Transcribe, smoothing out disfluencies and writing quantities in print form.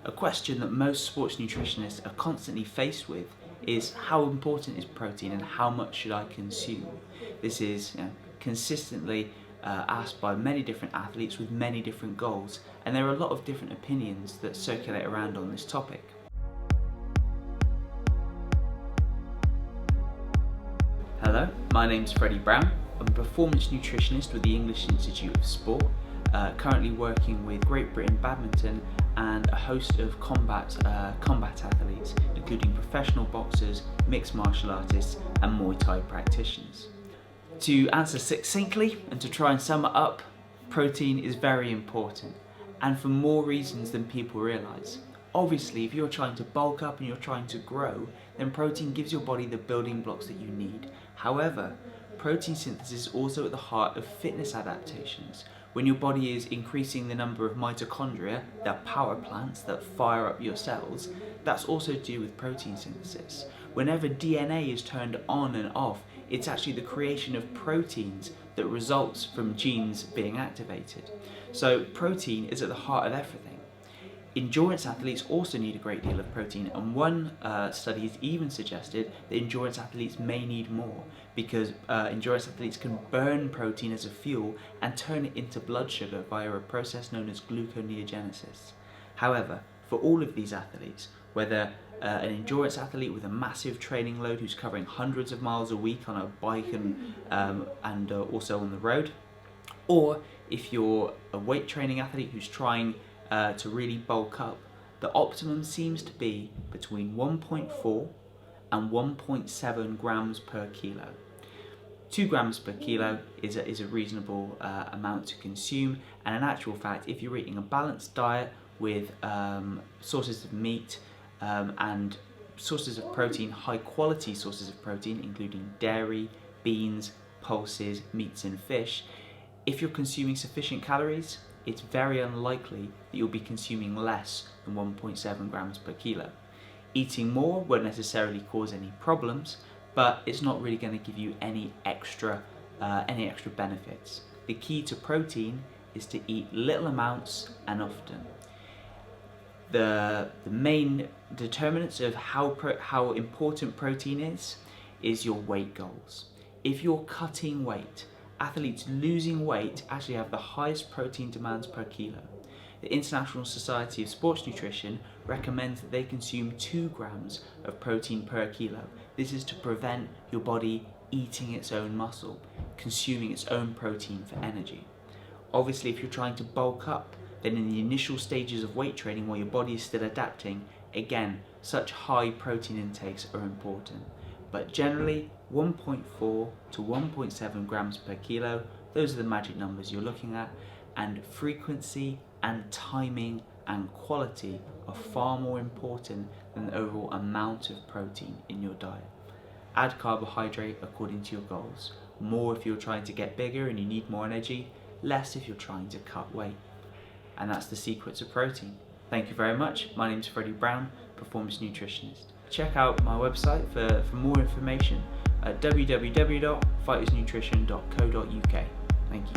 A question that most sports nutritionists are constantly faced with is how important is protein and how much should I consume? This is consistently asked by many different athletes with many different goals, and there are a lot of different opinions that circulate around on this topic. Hello, my name's Freddy Brown. I'm a performance nutritionist with the English Institute of Sport, currently working with Great Britain Badminton and a host of combat athletes, including professional boxers, mixed martial artists and Muay Thai practitioners. To answer succinctly and to try and sum it up, protein is very important, and for more reasons than people realise. Obviously, if you're trying to bulk up and you're trying to grow, then protein gives your body the building blocks that you need. However, protein synthesis is also at the heart of fitness adaptations. When your body is increasing the number of mitochondria, the power plants that fire up your cells, that's also to do with protein synthesis. Whenever DNA is turned on and off, it's actually the creation of proteins that results from genes being activated. So protein is at the heart of everything. Endurance athletes also need a great deal of protein, and one study has even suggested that endurance athletes may need more because endurance athletes can burn protein as a fuel and turn it into blood sugar via a process known as gluconeogenesis. However, for all of these athletes, whether an endurance athlete with a massive training load who's covering hundreds of miles a week on a bike and also on the road, or if you're a weight training athlete who's trying to really bulk up, the optimum seems to be between 1.4 and 1.7 grams per kilo. 2 grams per kilo is a reasonable amount to consume, and in actual fact, if you're eating a balanced diet with sources of meat and sources of protein, high quality sources of protein, including dairy, beans, pulses, meats and fish, if you're consuming sufficient calories, it's very unlikely that you'll be consuming less than 1.7 grams per kilo. Eating more won't necessarily cause any problems, but it's not really going to give you any extra benefits. The key to protein is to eat little amounts and often. The main determinants of how important protein is your weight goals. If you're cutting weight, athletes losing weight actually have the highest protein demands per kilo. The International Society of Sports Nutrition recommends that they consume 2 grams of protein per kilo. This is to prevent your body eating its own muscle, consuming its own protein for energy. Obviously, if you're trying to bulk up, then in the initial stages of weight training while your body is still adapting, again, such high protein intakes are important. But generally, 1.4 to 1.7 grams per kilo, those are the magic numbers you're looking at, and frequency and timing and quality are far more important than the overall amount of protein in your diet. Add carbohydrate according to your goals. More if you're trying to get bigger and you need more energy, less if you're trying to cut weight. And that's the secrets of protein. Thank you very much. My name is Freddy Brown, performance nutritionist. Check out my website for more information at www.fightersnutrition.co.uk. Thank you.